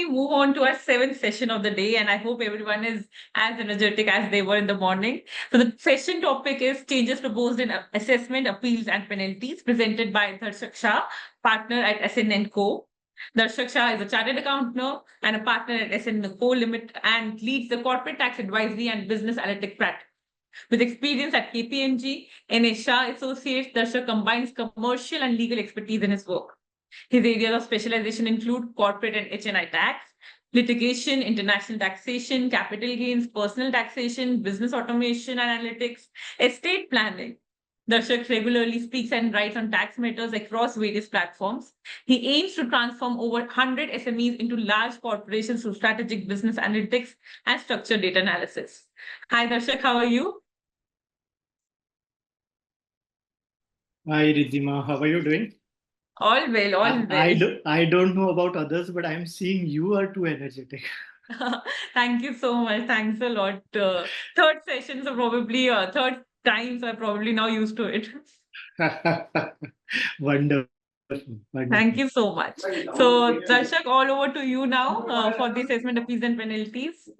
we move on to our seventh session of the day, and I hope everyone is as energetic as they were in the morning. So the session topic is changes proposed in assessment, appeals, and penalties, presented by Darshak Shah, partner at SN & Co. Darshak Shah is a chartered accountant and a partner at SN & Co. Limit and leads the corporate tax advisory and business analytic practice. With experience at KPMG and Shah Associates, Darshak combines commercial and legal expertise in his work. His areas of specialization include corporate and HNI tax, litigation, international taxation, capital gains, personal taxation, business automation analytics, estate planning. Darshak regularly speaks and writes on tax matters across various platforms. He aims to transform over 100 SMEs into large corporations through strategic business analytics and structured data analysis. Hi, Darshak, how are you? Hi, Ridhima. How are you doing? All well, all well. I don't know about others, but I'm seeing you are too energetic. Thank you so much. Thanks a lot. Third session, so probably third time, so I'm probably now used to it. Wonderful. Thank you so much. So, Darshak, all over to you now for the assessment of fees and penalties.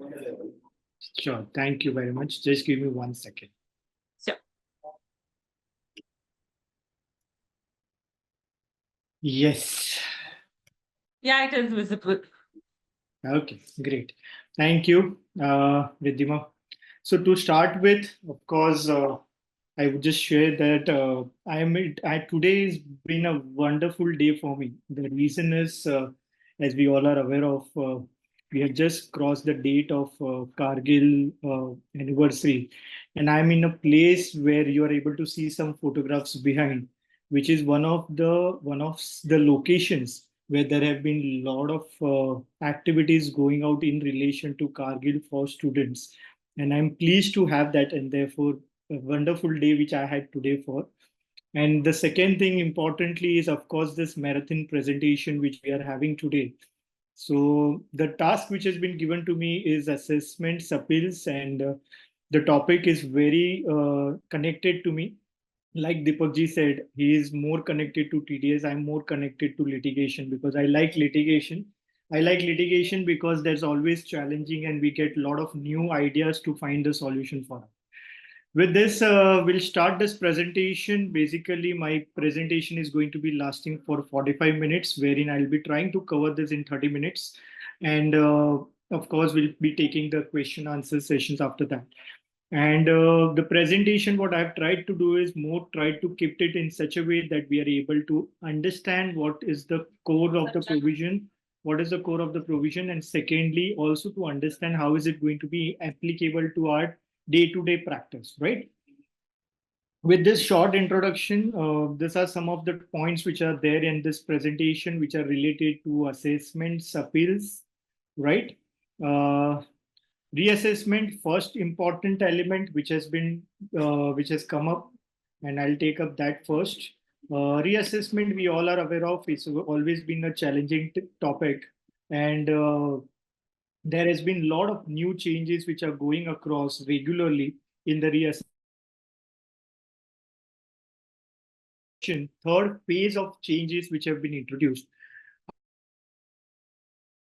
Sure. Thank you very much. Just give me 1 second. Sure. Yes. Yeah, it is visible. Okay, great. Thank you, Ridhima. So to start with, of course, I would just share that today has been a wonderful day for me. The reason is, as we all are aware of, we have just crossed the date of Kargil anniversary, and I'm in a place where you are able to see some photographs behind, which is one of the locations where there have been a lot of activities going out in relation to Kargil for students. And I'm pleased to have that, and therefore a wonderful day which I had today for. And the second thing importantly is, of course, this marathon presentation which we are having today. So the task which has been given to me is assessments, appeals, and the topic is very connected to me. Like Deepakji said, he is more connected to TDS. I'm more connected to litigation because I like litigation. I like litigation because there's always challenging and we get a lot of new ideas to find a solution for it. With this, we'll start this presentation. Basically, my presentation is going to be lasting for 45 minutes, wherein I'll be trying to cover this in 30 minutes. And of course, we'll be taking the question answer sessions after that. And the presentation, what I've tried to do is more try to keep it in such a way that we are able to understand what is the core of the provision, what is the core of the provision, and secondly, also to understand how is it going to be applicable to our day-to-day practice, right? With this short introduction, these are some of the points which are there in this presentation, which are related to assessments, appeals, right? Reassessment, first important element which has come up, and I'll take up that first. Reassessment, we all are aware of, it's always been a challenging topic, and there has been a lot of new changes which are going across regularly in the reassessment. Third phase of changes which have been introduced.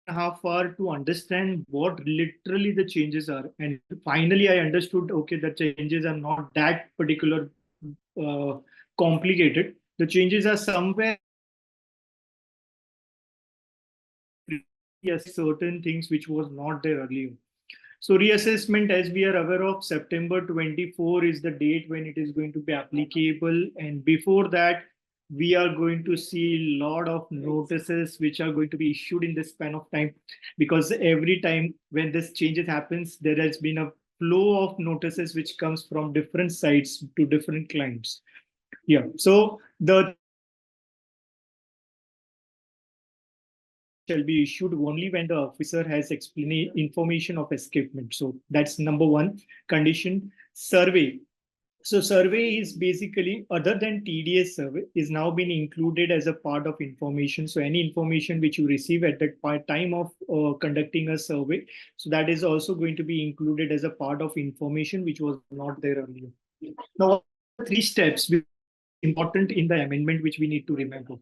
How far to understand what literally the changes are, and finally I understood, okay, the changes are not that particular complicated. The changes are somewhere certain things which was not there earlier. So reassessment, as we are aware of, September 24 is the date when it is going to be applicable, and before that we are going to see a lot of notices which are going to be issued in this span of time, because every time when this changes happens, there has been a flow of notices which comes from different sites to different clients. Yeah, so the shall be issued only when the officer has explained information of escapement. So that's number one condition. Survey. So survey is basically, other than TDS survey, is now been included as a part of information. So any information which you receive at that time of conducting a survey, so that is also going to be included as a part of information which was not there earlier. Now, three steps important in the amendment which we need to remember.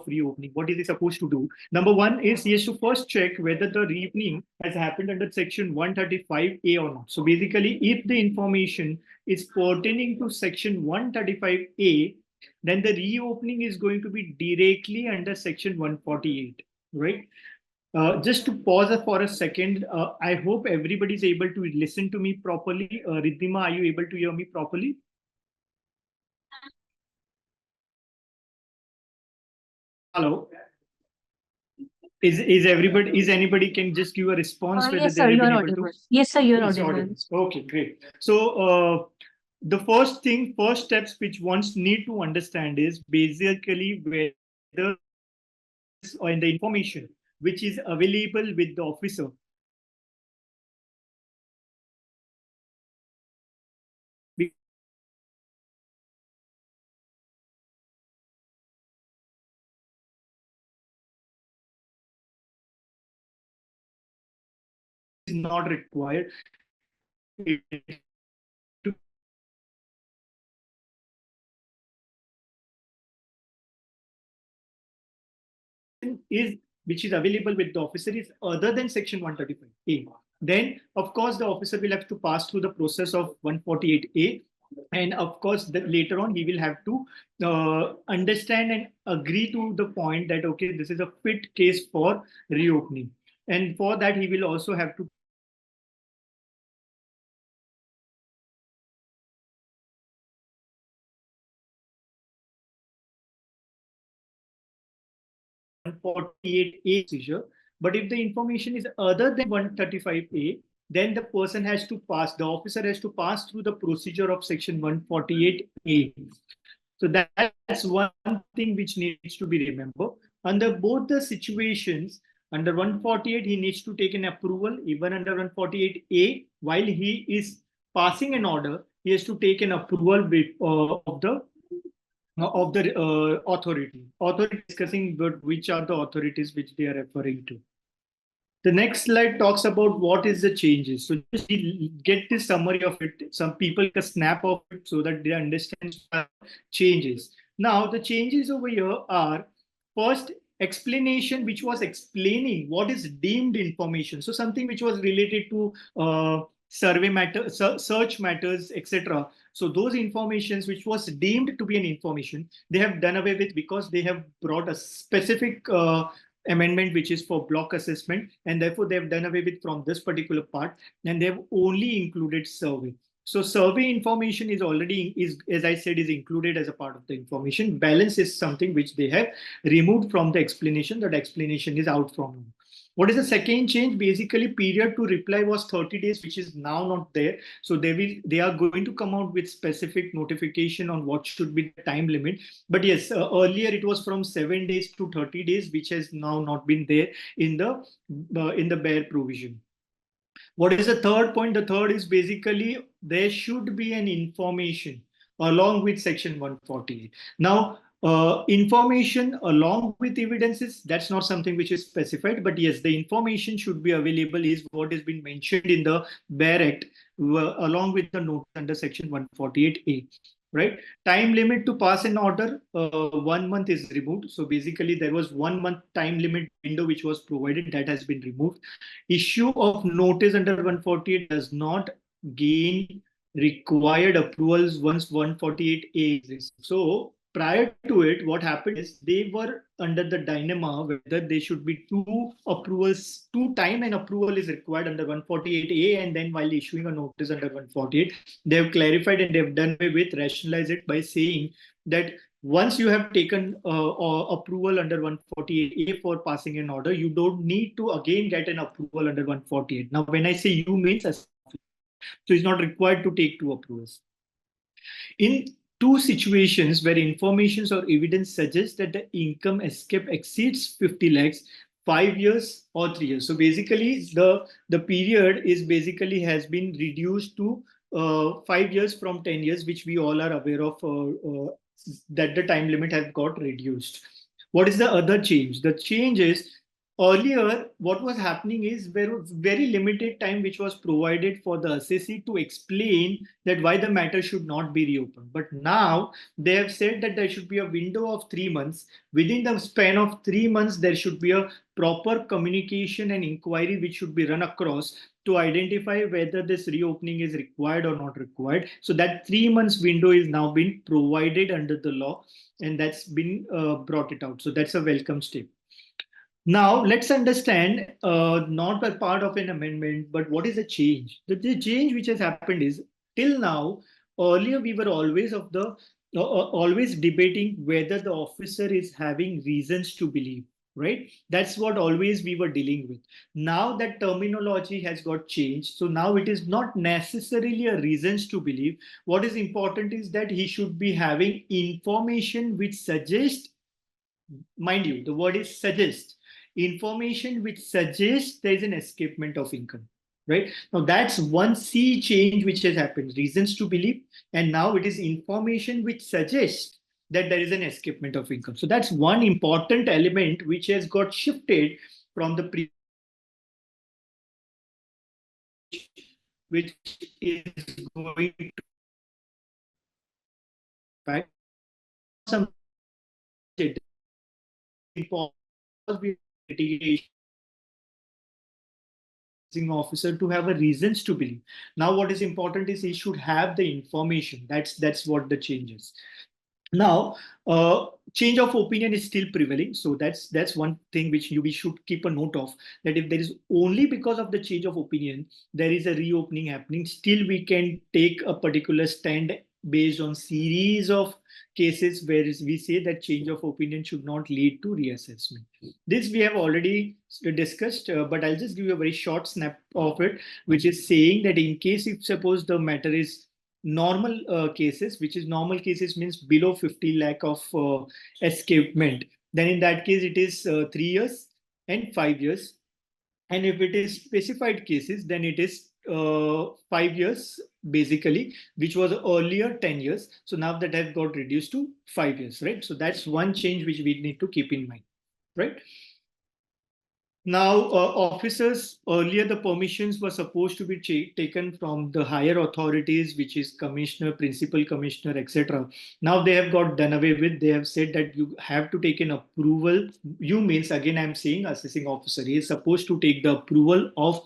reopening. What is he supposed to do? Number one is he has to first check whether the reopening has happened under section 135A or not. So basically, if the information is pertaining to section 135A, then the reopening is going to be directly under section 148, right? Just to pause for a second, I hope everybody is able to listen to me properly. Riddhima, are you able to hear me properly? Hello. Is anybody can just give a response whether Yes, they sir, have you're been able audible. to? Yes, sir, you're It's audible. audible. Okay, great. So the first steps which ones need to understand is basically whether or in the information which is available with the officer is not required. Is which is available with the officer is other than section 135A, then of course the officer will have to pass through the process of 148A, and of course later on he will have to understand and agree to the point that okay, this is a fit case for reopening, and for that he will also have to 148A seizure. But if the information is other than 135A, then the person has to pass, the officer has to pass through the procedure of section 148A. So that's one thing which needs to be remembered. Under both the situations, under 148, he needs to take an approval. Even under 148A, while he is passing an order, he has to take an approval of the authority. Authority discussing which are the authorities which they are referring to. The next slide talks about what is the changes. So just get the summary of it. Some people can snap of it so that they understand changes. Now the changes over here are first explanation, which was explaining what is deemed information. So something which was related to survey matters, search matters, etc. So those informations which was deemed to be an information, they have done away with because they have brought a specific amendment which is for block assessment, and therefore they have done away with from this particular part, and they have only included survey. So survey information is already, as I said, is included as a part of the information. Balance is something which they have removed from the explanation. That explanation is out from. What is the second change? Basically, period to reply was 30 days, which is now not there. So they are going to come out with specific notification on what should be the time limit. But yes, earlier it was from 7 days to 30 days, which has now not been there in the bare provision. What is the third point? The third is basically there should be an information along with section 148. Now, information along with evidences, that's not something which is specified, but yes, the information should be available is what has been mentioned in the Bare Act along with the note under section 148A. Right, time limit to pass an order, 1 month is removed. So basically there was 1 month time limit window which was provided, that has been removed. Issue of notice under 148 does not gain required approvals once 148A exists. So prior to it, what happened is they were under the dilemma whether they should be two approvals, two time and approval is required under 148A, and then while issuing a notice under 148, they have clarified and they've done away with, rationalize it by saying that once you have taken approval under 148A for passing an order, you don't need to again get an approval under 148. Now, when I say you means, so it's not required to take two approvals. In two situations where information or evidence suggests that the income escape exceeds 50 lakhs, 5 years or 3 years. So basically, the period is basically has been reduced to 5 years from 10 years, which we all are aware of that the time limit has got reduced. What is the other change? The change is earlier, what was happening is there was very limited time which was provided for the assessee to explain that why the matter should not be reopened. But now they have said that there should be a window of 3 months. Within the span of 3 months, there should be a proper communication and inquiry which should be run across to identify whether this reopening is required or not required. So that 3 months window is now being provided under the law, and that's been brought it out. So that's a welcome step. Now, let's understand not a part of an amendment, but what is the change? The change which has happened is till now, earlier we were always always debating whether the officer is having reasons to believe, right? That's what always we were dealing with. Now that terminology has got changed. So now it is not necessarily a reasons to believe. What is important is that he should be having information which suggests, mind you, the word is suggest, information which suggests there is an escapement of income, right? Now that's one C change which has happened, reasons to believe, and now it is information which suggests that there is an escapement of income. So that's one important element which has got shifted from the previous, which is going to fact some litigation officer to have a reasons to believe. Now, what is important is he should have the information. That's what the change is. Now, change of opinion is still prevailing. So that's one thing which we should keep a note of, that if there is only because of the change of opinion, there is a reopening happening, still we can take a particular stand based on series of cases where we say that change of opinion should not lead to reassessment. This we have already discussed, but I'll just give you a very short snap of it, which is saying that in case if suppose the matter is normal cases, which is normal cases means below 50 lakh of escapement, then in that case it is 3 years and 5 years. And if it is specified cases, then it is 5 years basically, which was earlier 10 years. So now that has got reduced to 5 years, right? So that's one change which we need to keep in mind, right? Now, officers, earlier the permissions were supposed to be taken from the higher authorities, which is commissioner, principal commissioner, etc. Now they have got done away with. They have said that you have to take an approval. You means, again, I'm saying assessing officer. He is supposed to take the approval of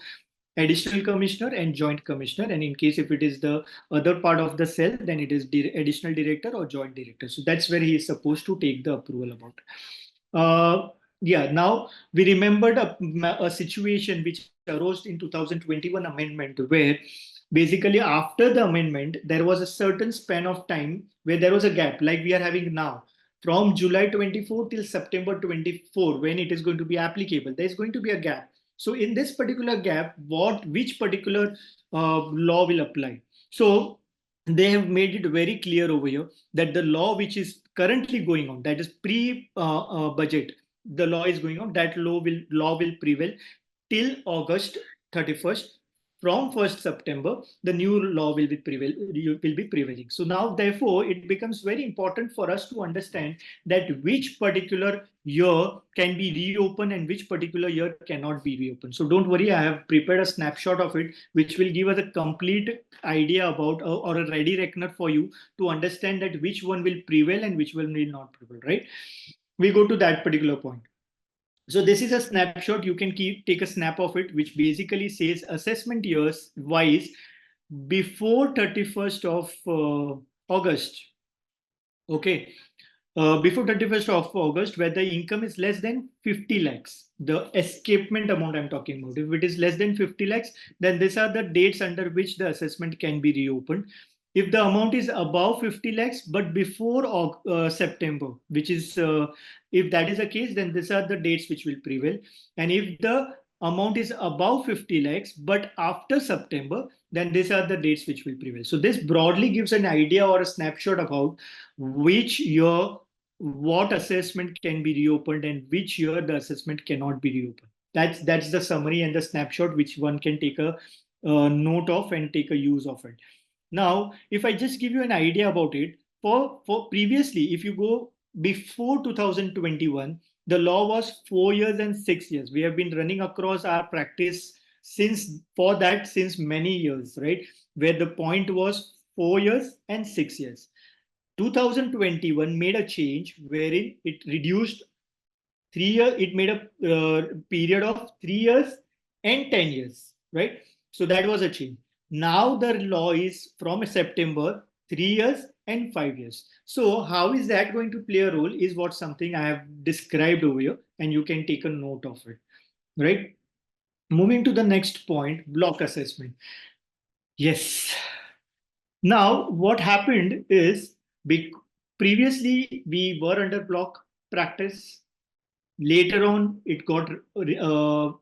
additional commissioner and joint commissioner. And in case if it is the other part of the cell, then it is additional director or joint director. So that's where he is supposed to take the approval about. Yeah, now we remembered a situation which arose in 2021 amendment, where basically after the amendment, there was a certain span of time where there was a gap like we are having now from July 24 till September 24, when it is going to be applicable. There is going to be a gap. So in this particular gap, which particular law will apply? So they have made it very clear over here that the law which is currently going on, that is pre-budget, the law is going on, that law will prevail till August 31st. From 1st September, the new law will be prevailing. So now, therefore, it becomes very important for us to understand that which particular year can be reopened and which particular year cannot be reopened. So don't worry, I have prepared a snapshot of it, which will give us a complete idea about or a ready reckoner for you to understand that which one will prevail and which one will not prevail, right? We go to that particular point. So this is a snapshot. You can take a snap of it, which basically says assessment years wise before 31st of August. Okay. Before 31st of August, where the income is less than 50 lakhs, the escapement amount I'm talking about. If it is less than 50 lakhs, then these are the dates under which the assessment can be reopened. If the amount is above 50 lakhs, but before September, which is, if that is the case, then these are the dates which will prevail. And if the amount is above 50 lakhs, but after September, then these are the dates which will prevail. So this broadly gives an idea or a snapshot about which year what assessment can be reopened and which year the assessment cannot be reopened. That's the summary and the snapshot which one can take a note of and take a use of it. Now, if I just give you an idea about it, for previously, if you go before 2021, The law was 4 years and 6 years. We have been running across our practice since many years, right? Where the point was 4 years and 6 years. 2021 made a change wherein it reduced 3 years, it made a period of 3 years and 10 years, right? So that was a change. Now the law is from September, 3 years and 5 years. So how is that going to play a role is what something I have described over here, and you can take a note of it, right? Moving to the next point, block assessment. Yes. Now, what happened is previously we were under block practice. Later on, it got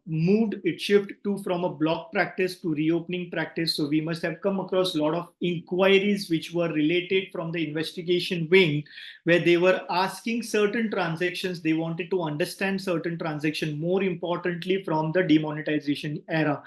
moved, it shifted to from a block practice to reopening practice. So we must have come across a lot of inquiries which were related from the investigation wing, where they were asking certain transactions. They wanted to understand certain transactions, more importantly from the demonetization era.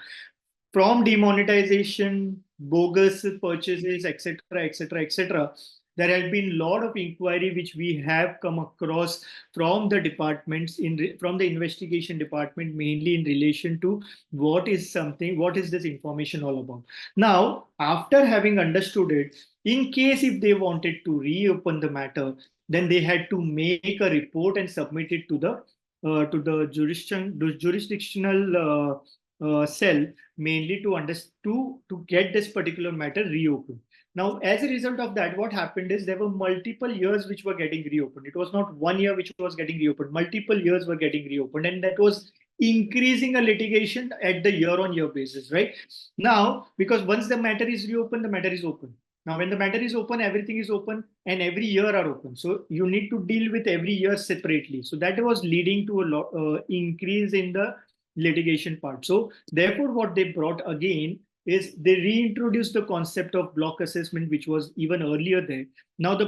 From demonetization, bogus purchases, etc., etc., etc., there has been a lot of inquiry which we have come across from the departments from the investigation department, mainly in relation to what is this information all about. Now, after having understood it, in case if they wanted to reopen the matter, then they had to make a report and submit it to the jurisdictional cell, mainly to get this particular matter reopened. Now, as a result of that, what happened is there were multiple years which were getting reopened. It was not 1 year which was getting reopened. Multiple years were getting reopened, and that was increasing a litigation at the year-on-year basis, right? Now, because once the matter is reopened, the matter is open. Now, when the matter is open, everything is open, and every year are open. So you need to deal with every year separately. So that was leading to a lot increase in the litigation part. So therefore, what they brought again is they reintroduced the concept of block assessment, which was even earlier there. Now,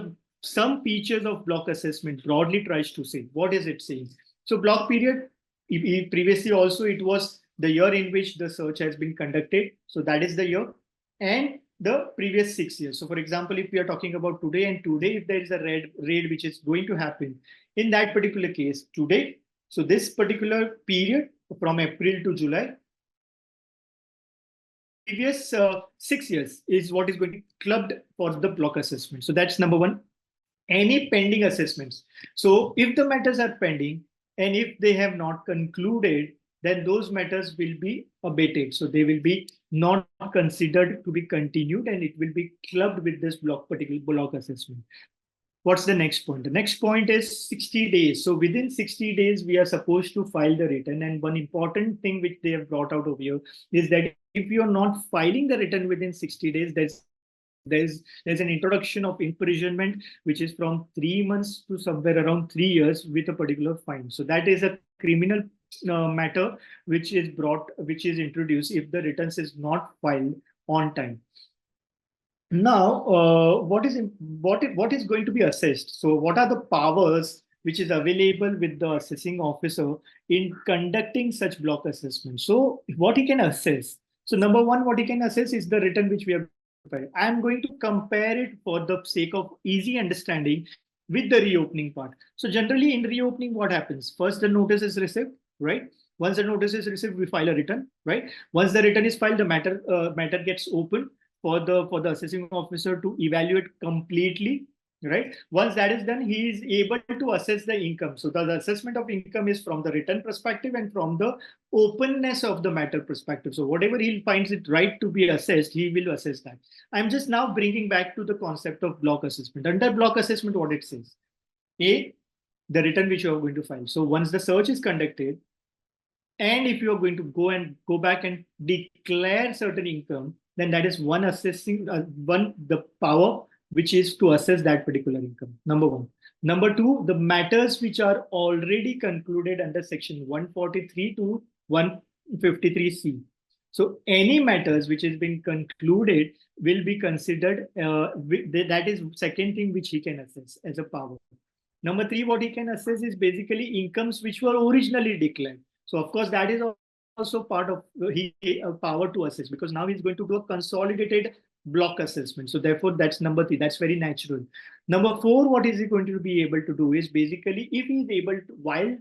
some features of block assessment broadly tries to say, what is it saying? So block period, previously also it was the year in which the search has been conducted. So that is the year. And the previous 6 years. So for example, if we are talking about today, and today if there is a raid which is going to happen, in that particular case, today, so this particular period from April to July, previous 6 years is what is going to be clubbed for the block assessment. So that's number one. Any pending assessments. So if the matters are pending and if they have not concluded, then those matters will be abated. So they will be not considered to be continued, and it will be clubbed with this particular block assessment. What's the next point? The next point is 60 days. So within 60 days, we are supposed to file the return. And one important thing which they have brought out over here is that if you're not filing the return within 60 days, there's an introduction of imprisonment, which is from 3 months to somewhere around 3 years with a particular fine. So that is a criminal matter which is introduced if the returns is not filed on time. Now, what is going to be assessed? So what are the powers which is available with the assessing officer in conducting such block assessment? So what he can assess? So number one, what he can assess is the return which we have filed. I am going to compare it for the sake of easy understanding with the reopening part. So generally in reopening, what happens? First, the notice is received, right? Once the notice is received, we file a return, right? Once the return is filed, the matter gets open for the assessing officer to evaluate completely, right? Once that is done, he is able to assess the income. So the assessment of income is from the return perspective and from the openness of the matter perspective. So whatever he finds it right to be assessed, he will assess that. I'm just now bringing back to the concept of block assessment. Under block assessment, what it says: A, the return which you are going to file. So once the search is conducted, and if you are going to go back and declare certain income, then that is the power which is to assess that particular income. Number one. Number two, the matters which are already concluded under section 143 to 153C. So any matters which has been concluded will be considered, that is second thing which he can assess as a power. Number three, what he can assess is basically incomes which were originally declared. So of course, that is also part of power to assess, because now he's going to do a consolidated block assessment. So therefore, that's number three. That's very natural. Number four, what is he going to be able to do is basically, if he's able to, while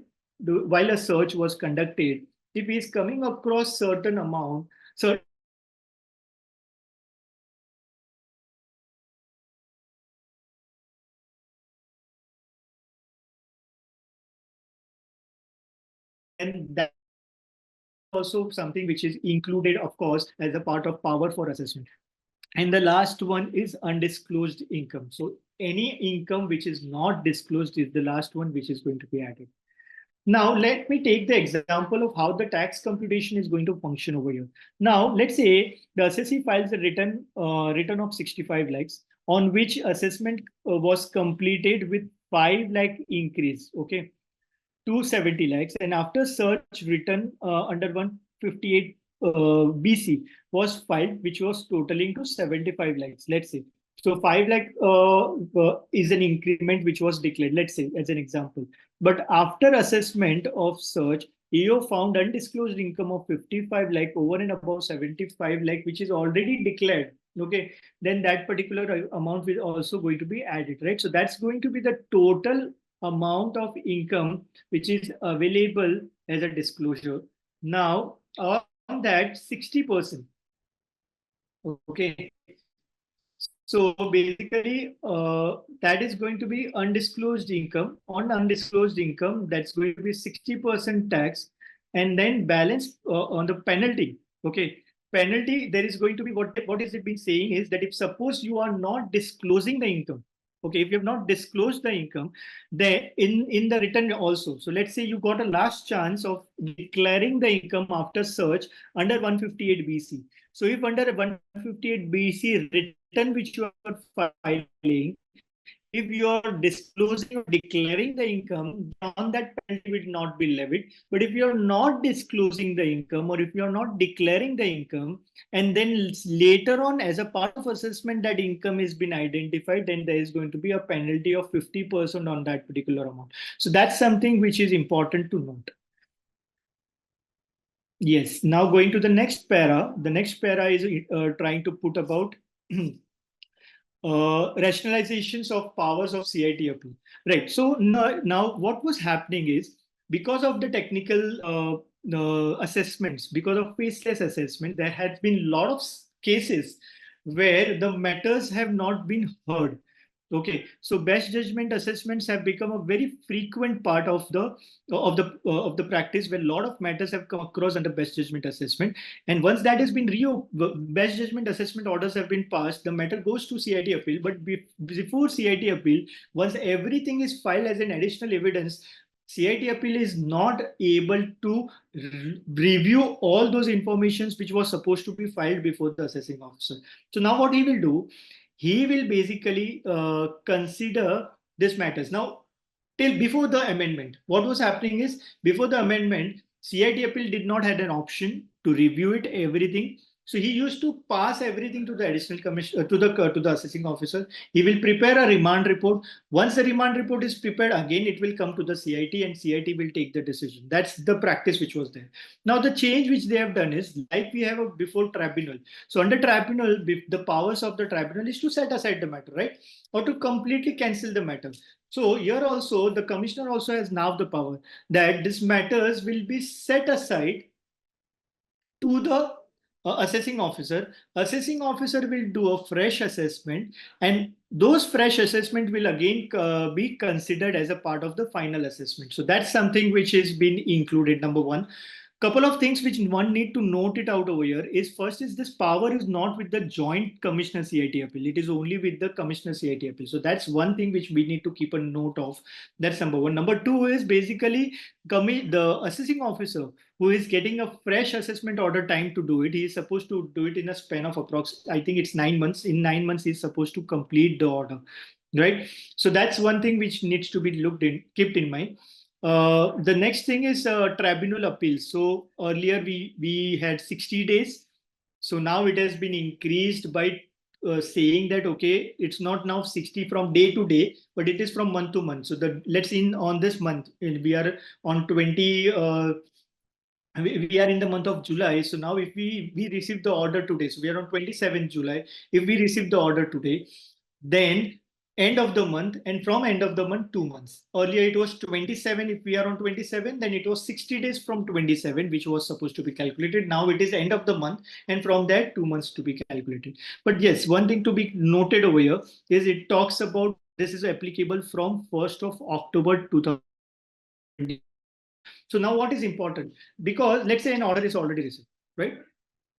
while a search was conducted, if he is coming across certain amount, certain and that also something which is included, of course, as a part of power for assessment. And the last one is undisclosed income. So any income which is not disclosed is the last one which is going to be added. Now, let me take the example of how the tax computation is going to function over here. Now, let's say the assessee files a return of 65 lakhs on which assessment was completed with 5 lakh increase. Okay. 270 lakhs, and after search return under 158 BC was filed, which was totaling to 75 lakhs, let's say. So 5 lakh is an increment which was declared, let's say, as an example. But after assessment of search, EO found undisclosed income of 55 lakh over and above 75 lakh, which is already declared. Okay, then that particular amount will also going to be added, right? So that's going to be the total amount of income which is available as a disclosure. Now, on that 60%, okay. So basically, that is going to be undisclosed income. On undisclosed income, that's going to be 60% tax, and then balance on the penalty. Okay, penalty. There is going to be what is it been saying is that if suppose you are not disclosing the income, okay, if you have not disclosed the income, then in the return also. So let's say you got a last chance of declaring the income after search under 158 BC. So if under 158 BC return which you are filing, if you are disclosing or declaring the income, on that penalty will not be levied. But if you are not disclosing the income, or if you are not declaring the income, and then later on as a part of assessment that income has been identified, then there is going to be a penalty of 50% on that particular amount. So that's something which is important to note. Yes, now going to the next para. The next para is trying to put about rationalizations of powers of CIT appeal. Right. So now what was happening is because of the technical assessments, because of faceless assessment, there has been a lot of cases where the matters have not been heard. Okay, so best judgment assessments have become a very frequent part of the practice, where a lot of matters have come across under best judgment assessment. And once that has been best judgment assessment orders have been passed, the matter goes to CIT appeal. But before CIT appeal, once everything is filed as an additional evidence, CIT appeal is not able to review all those informations which was supposed to be filed before the assessing officer. So now what he will do, he will basically consider this matters. Now, till before the amendment, what was happening is before the amendment, CIT appeal did not have an option to review it, everything. So he used to pass everything to the additional commission to the assessing officer. He will prepare a remand report. Once the remand report is prepared, again it will come to the CIT, and CIT will take the decision. That's the practice which was there. Now the change which they have done is, like we have a before tribunal. So under tribunal, the powers of the tribunal is to set aside the matter, right, or to completely cancel the matter. So here also the commissioner also has now the power that these matters will be set aside to the assessing officer. Assessing officer will do a fresh assessment, and those fresh assessment will again be considered as a part of the final assessment. So that's something which has been included, number one. Couple of things which one need to note it out over here is, first is this power is not with the joint commissioner CIT appeal. It is only with the commissioner CIT appeal. So that's one thing which we need to keep a note of. That's number one. Number two is basically the assessing officer who is getting a fresh assessment order time to do it. He is supposed to do it in a span of I think it's 9 months. In 9 months, he's supposed to complete the order, right? So that's one thing which needs to be kept in mind. The next thing is tribunal appeals. So earlier we had 60 days. So now it has been increased by saying that, okay, it's not now 60 from day to day, but it is from month to month. So let's in on this month, we are on 20, we are in the month of July. So now if we receive the order today, so we are on 27th July. If we receive the order today, then end of the month, and from end of the month 2 months. Earlier it was 27. If we are on 27, then it was 60 days from 27, which was supposed to be calculated. Now it is end of the month, and from that 2 months to be calculated. But yes, one thing to be noted over here is it talks about this is applicable from 1st of October 2020. So now what is important? Because let's say an order is already received, right?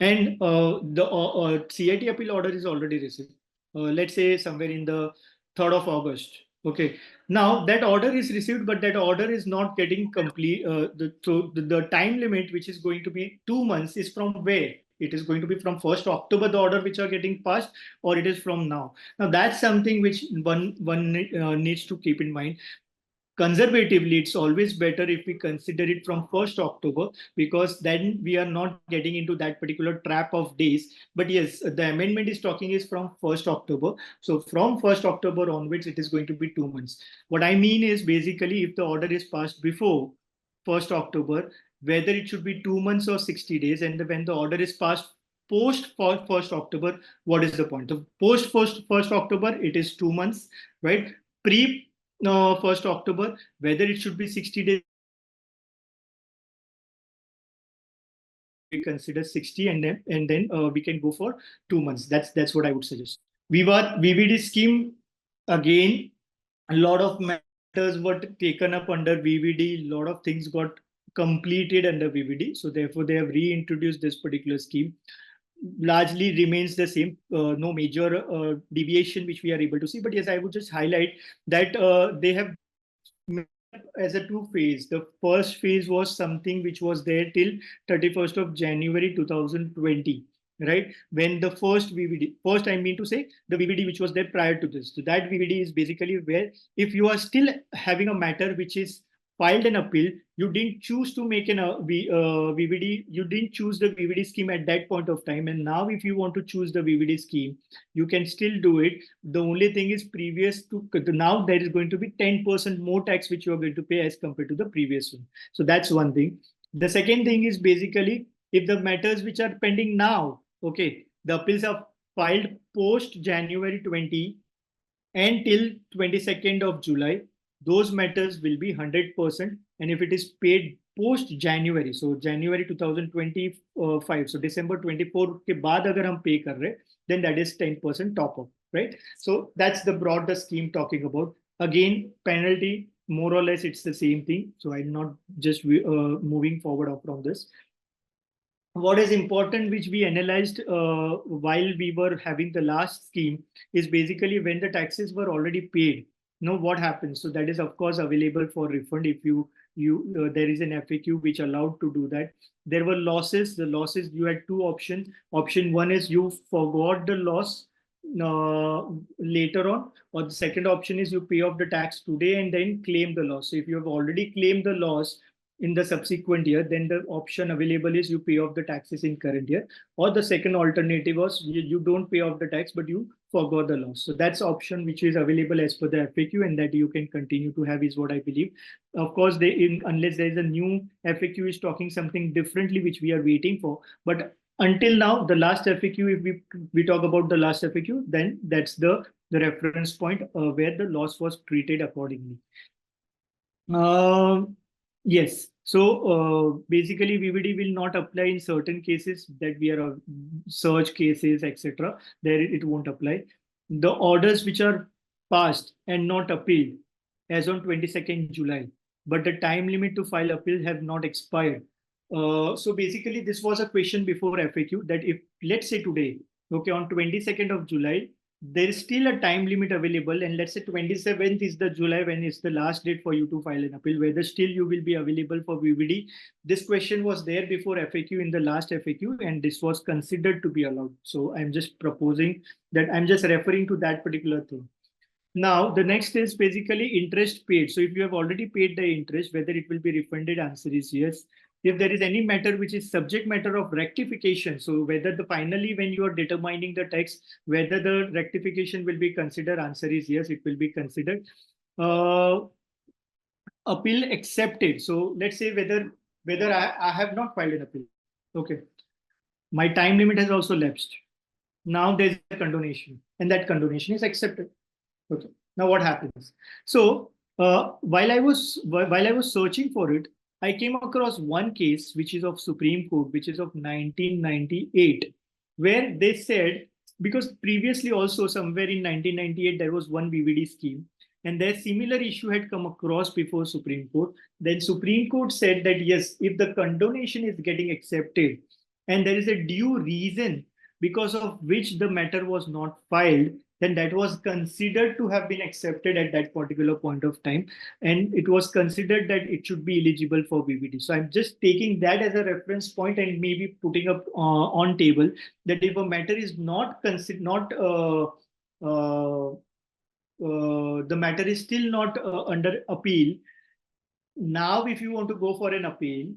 And the CIT appeal order is already received. Let's say somewhere in the 3rd of August. Okay. Now that order is received, but that order is not getting complete. The time limit, which is going to be 2 months, is from where? It is going to be from 1st October, the order which are getting passed, or it is from now. Now that's something which one needs to keep in mind. Conservatively, it's always better if we consider it from 1st October, because then we are not getting into that particular trap of days. But yes, the amendment is talking is from 1st October. So from 1st October onwards, it is going to be 2 months. What I mean is basically if the order is passed before 1st October, whether it should be 2 months or 60 days, and when the order is passed post for 1st October, what is the point of post 1st October? It is 2 months, right? Pre 1st October, whether it should be 60 days, we consider 60, and then we can go for 2 months. That's what I would suggest. Vivad VVD scheme, again, a lot of matters were taken up under VVD. A lot of things got completed under VVD. So therefore, they have reintroduced this particular scheme. Largely remains the same, no major deviation which we are able to see. But yes, I would just highlight that they have as a two phase. The first phase was something which was there till 31st of January 2020, right? When the first VVD, first I mean to say the VVD which was there prior to this. So that VVD is basically where if you are still having a matter which is filed an appeal, you didn't choose to make an VVD, you didn't choose the VVD scheme at that point of time. And now if you want to choose the VVD scheme, you can still do it. The only thing is previous to now there is going to be 10% more tax which you are going to pay as compared to the previous one. So that's one thing. The second thing is basically if the matters which are pending now, okay, the appeals are filed post January 20 until 22nd of July, those matters will be 100%. And if it is paid post January, so January 2025, so December 24 के बाद अगर हम pay कर रहे, then that is 10% top up, right? So that's the broader scheme talking about. Again, penalty, more or less it's the same thing. So I'm not just moving forward from this. What is important, which we analyzed while we were having the last scheme, is basically when the taxes were already paid. Now what happens? So that is of course available for refund if you there is an FAQ which allowed to do that. There were losses. The losses, you had two options. Option one is you forgot the loss later on, or the second option is you pay off the tax today and then claim the loss. So if you have already claimed the loss in the subsequent year, then the option available is you pay off the taxes in current year. Or the second alternative was you don't pay off the tax, but you forgot the loss. So that's option which is available as per the FAQ, and that you can continue to have is what I believe. Of course, unless there is a new FAQ is talking something differently, which we are waiting for. But until now, the last FAQ, if we talk about the last FAQ, then that's the reference point where the loss was treated accordingly. Yes. So basically, VVD will not apply in certain cases that we are search cases, etc. There it won't apply. The orders which are passed and not appealed as on 22nd July, but the time limit to file appeal have not expired. So basically, this was a question before FAQ that if let's say today, okay, on 22nd of July, there is still a time limit available, and let's say 27th is the July when it's the last date for you to file an appeal, whether still you will be available for VVD. This question was there before FAQ in the last FAQ, and this was considered to be allowed. So I'm just proposing that, I'm just referring to that particular thing. Now, the next is basically interest paid. So if you have already paid the interest, whether it will be refunded, answer is yes. If there is any matter which is subject matter of rectification, so whether finally when you are determining the tax, whether the rectification will be considered, answer is yes, it will be considered. Appeal accepted. So let's say whether I have not filed an appeal. Okay. My time limit has also lapsed. Now there's a condonation, and that condonation is accepted. Okay. Now what happens? So while I was searching for it, I came across one case which is of Supreme Court, which is of 1998, where they said, because previously also somewhere in 1998 there was one VVD scheme, and their similar issue had come across before Supreme Court. Then Supreme Court said that yes, if the condonation is getting accepted and there is a due reason because of which the matter was not filed, then that was considered to have been accepted at that particular point of time, and it was considered that it should be eligible for VVD. So I'm just taking that as a reference point and maybe putting up on table that if a matter is not considered, not the matter is still not under appeal. Now, if you want to go for an appeal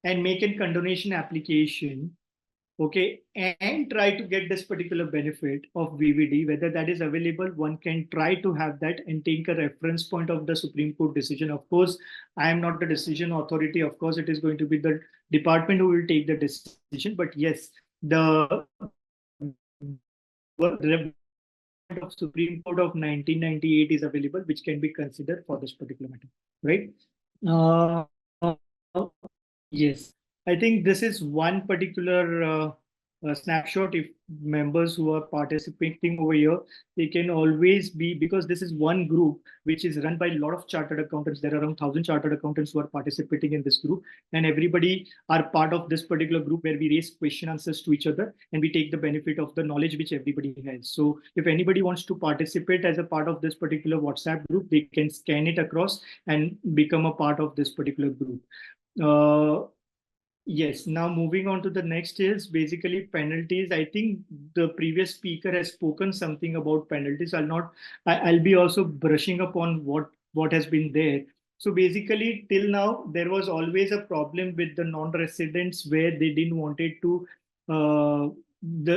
and make a condonation application, okay, and try to get this particular benefit of VVD, whether that is available, one can try to have that and take a reference point of the Supreme Court decision. Of course, I am not the decision authority. Of course, it is going to be the department who will take the decision. But yes, the of Supreme Court of 1998 is available, which can be considered for this particular matter, right? Uh, yes, I think this is one particular snapshot. If members who are participating over here, they can always be, because this is one group which is run by a lot of chartered accountants. There are around 1,000 chartered accountants who are participating in this group, and everybody are part of this particular group where we raise question answers to each other and we take the benefit of the knowledge which everybody has. So if anybody wants to participate as a part of this particular WhatsApp group, they can scan it across and become a part of this particular group. Yes, now moving on to the next is basically penalties. I think the previous speaker has spoken something about penalties. I'll be also brushing upon what has been there. So basically, till now, there was always a problem with the non-residents where they didn't wanted to, the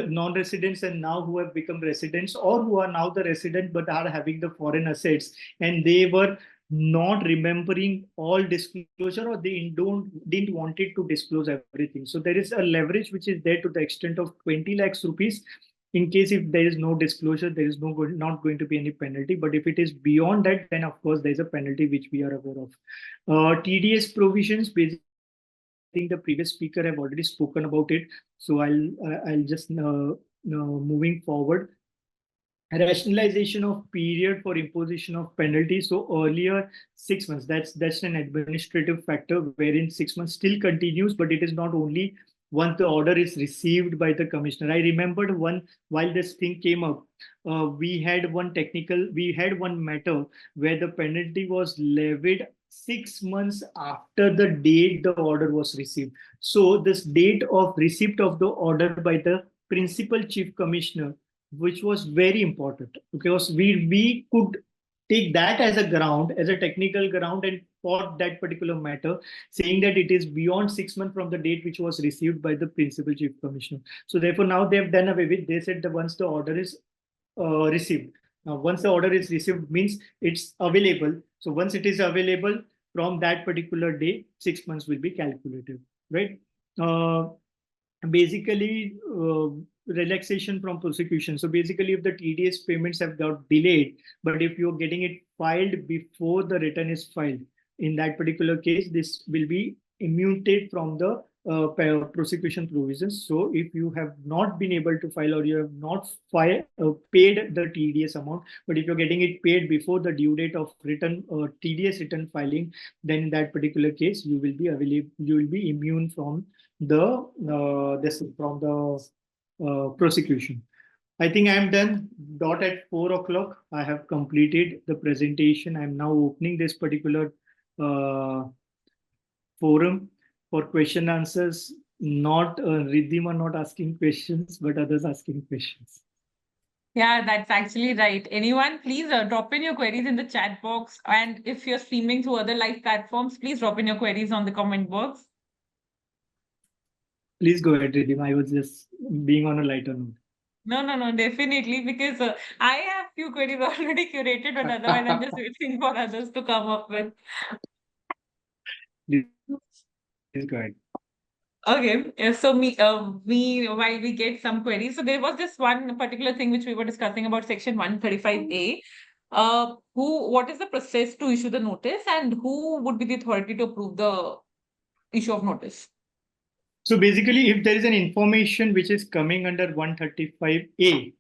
non-residents and now who have become residents or who are now the resident but are having the foreign assets, and they were not remembering all disclosure, or they didn't wanted to disclose everything. So there is a leverage which is there to the extent of 20 lakhs rupees. In case if there is no disclosure, there is not going to be any penalty. But if it is beyond that, then of course there is a penalty which we are aware of. TDS provisions, basically, I think the previous speaker have already spoken about it. So I'll just moving forward. Rationalization of period for imposition of penalty. So earlier 6 months, that's an administrative factor wherein 6 months still continues, but it is not only once the order is received by the commissioner. I remembered one while this thing came up, we had one matter where the penalty was levied 6 months after the date the order was received. So this date of receipt of the order by the principal chief commissioner, which was very important because we could take that as a ground, as a technical ground, and for that particular matter, saying that it is beyond 6 months from the date which was received by the principal chief commissioner. So therefore, now they have done away with. They said that once the order is received. Now, once the order is received means it's available. So once it is available from that particular day, 6 months will be calculated, right? Uh, Basically, relaxation from prosecution. So basically, if the TDS payments have got delayed, but if you're getting it filed before the return is filed, in that particular case, this will be immunity from the prosecution provisions. So if you have not been able to file or you have not paid the TDS amount, but if you're getting it paid before the due date of return TDS return filing, then in that particular case, you will be immune from the prosecution. I think I'm done. Dot at 4 o'clock. I have completed the presentation. I'm now opening this particular forum for question answers. Not Riddhima not asking questions, but others asking questions. Yeah, that's actually right. Anyone, please drop in your queries in the chat box. And if you're streaming through other live platforms, please drop in your queries on the comment box. Please go ahead, Riddhima. I was just being on a lighter note. No, definitely, because I have few queries already curated, but otherwise I'm just waiting for others to come up with. Please go ahead. Okay, so while we get some queries, so there was this one particular thing which we were discussing about section 135A. what is the process to issue the notice, and who would be the authority to approve the issue of notice? So basically, if there is an information which is coming under 135A,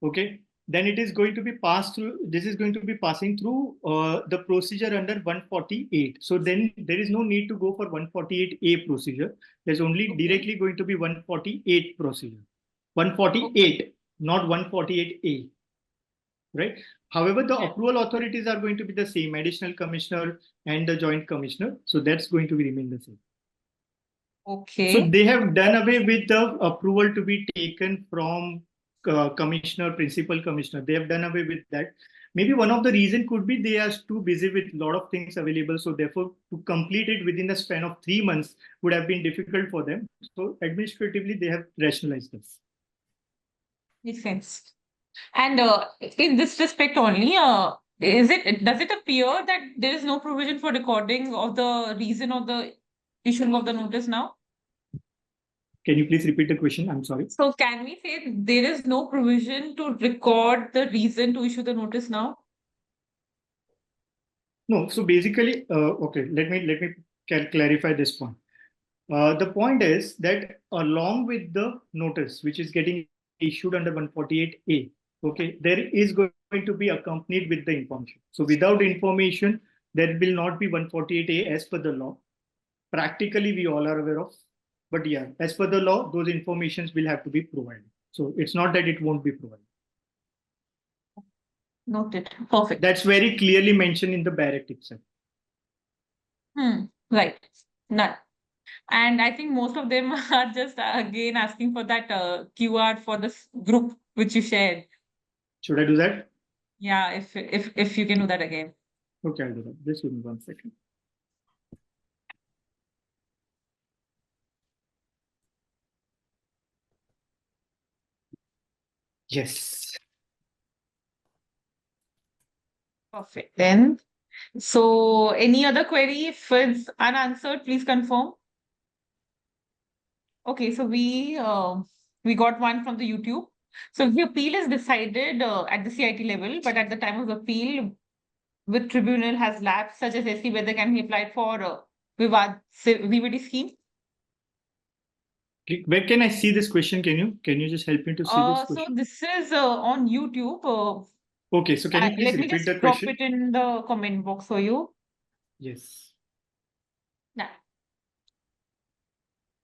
okay, then it is going to be passed through, this is going to be passing through the procedure under 148. So then there is no need to go for 148A procedure. There's only directly going to be 148 procedure. 148, not 148A, right? However, the approval authorities are going to be the same, additional commissioner and the joint commissioner. So that's going to be remain the same. Okay. So they have done away with the approval to be taken from commissioner, principal commissioner. They have done away with that. Maybe one of the reason could be they are too busy with a lot of things available. So therefore, to complete it within the span of 3 months would have been difficult for them. So administratively, they have rationalized this. Makes sense. And in this respect only, does it appear that there is no provision for recording of the reason of the issuing of the notice now? Can you please repeat the question? I'm sorry. So can we say there is no provision to record the reason to issue the notice now? No. So basically, okay, let me clarify this point. The point is that along with the notice, which is getting issued under 148A, okay, there is going to be accompanied with the information. So without information, there will not be 148A as per the law. Practically, we all are aware of. But yeah, as per the law, those informations will have to be provided. So it's not that it won't be provided. Noted. Perfect. That's very clearly mentioned in the barrack itself. Right. None. And I think most of them are just again asking for that QR for this group which you shared. Should I do that? Yeah, if you can do that again. Okay, I'll do that. Just give me 1 second. Yes. Perfect. Then, so any other query, if it's unanswered, please confirm. Okay, so we got one from the YouTube. So the appeal is decided at the CIT level, but at the time of the appeal, with tribunal has lapsed, such as SC, whether can he apply for Vivad VVD scheme? Where can I see this question? Can you just help me to see this question? So this is on YouTube. Okay, so can you please Let me repeat just the drop question? it in the comment box for you. Yes. Yeah.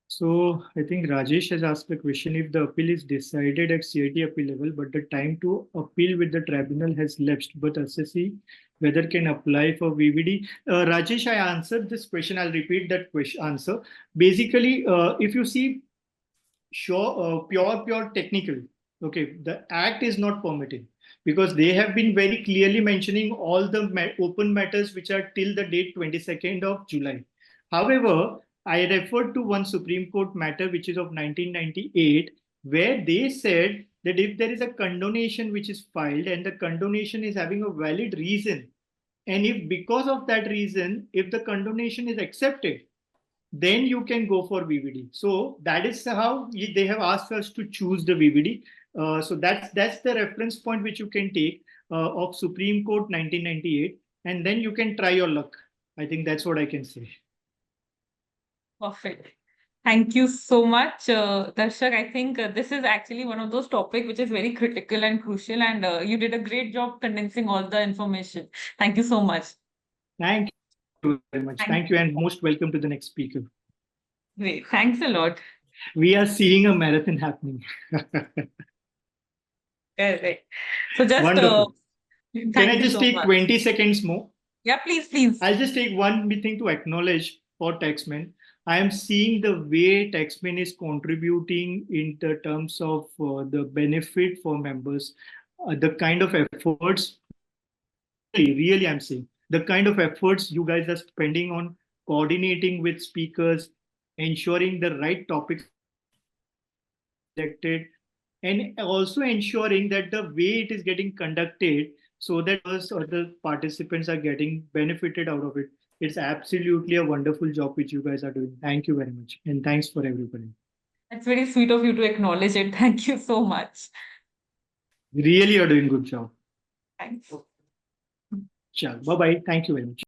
So I think Rajesh has asked the question, if the appeal is decided at CIT appeal level, but the time to appeal with the tribunal has lapsed, but assessee whether can apply for VVD. Rajesh, I answered this question. I'll repeat that question answer. Basically, if you see pure technical, okay, the act is not permitting, because they have been very clearly mentioning all the open matters which are till the date 22nd of July. However, I referred to one Supreme Court matter which is of 1998, where they said that if there is a condonation which is filed and the condonation is having a valid reason, and if because of that reason, if the condonation is accepted, then you can go for VVD. So that is how they have asked us to choose the VVD. So that's the reference point which you can take of Supreme Court 1998, and then you can try your luck. I think that's what I can say. Perfect. Thank you so much, Darshak. I think this is actually one of those topics which is very critical and crucial, and you did a great job condensing all the information. Thank you so much. Thank you very much. Thank you, and most welcome to the next speaker. Great. Thanks a lot. We are seeing a marathon happening. Right. So just Wonderful. Can thank I you just so take much. 20 seconds more? Yeah, please. I'll just take one thing to acknowledge for Taxmann. I am seeing the way Taxmann is contributing in the terms of the benefit for members, the kind of efforts, really I'm saying, the kind of efforts you guys are spending on coordinating with speakers, ensuring the right topics selected, and also ensuring that the way it is getting conducted so that us or the participants are getting benefited out of it. It's absolutely a wonderful job which you guys are doing. Thank you very much. And thanks for everybody. That's very sweet of you to acknowledge it. Thank you so much. Really are doing good job. Thanks. Chalo, bye bye. Thank you very much.